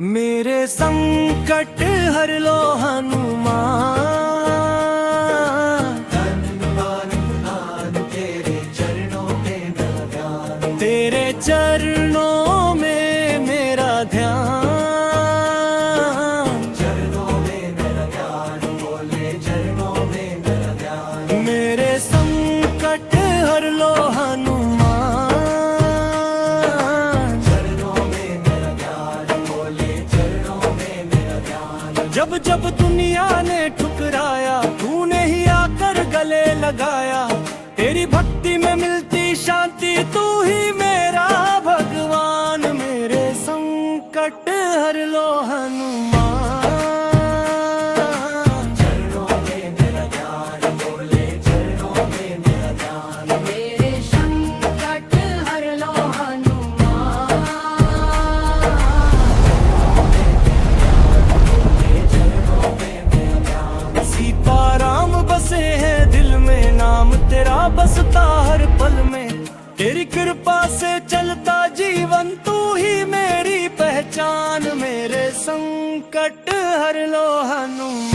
मेरे संकट हर लो हनुमान। तेरे चरणों में मेरा ध्यान, तेरे चरणों में मेरा ध्यान, चरणों में मेरा ध्यान, बोले चरणों में मेरा ध्यान। मेरे संकट हर लो हनुमान, चरणों में मेरा ध्यान, बोले चरणों में मेरा ध्यान। जब जब दुनिया ने ठुकराया, तूने ही आकर गले लगाया। तेरी भक्ति में मिलती शांति, तू ही मेरा भगवान। मेरे संकट हर लो हनुमान, चरणों में मेरा ध्यान, बोले चरणों में मेरा ध्यान। मेरे संकट हर लो हनुमान। सीताराम बसे हैं दिल में, नाम तेरा बसता हर पल में। तेरी कृपा से चलता जीवन, तू ही मेरी पहचान। मेरे संकट हर लो हनुमान।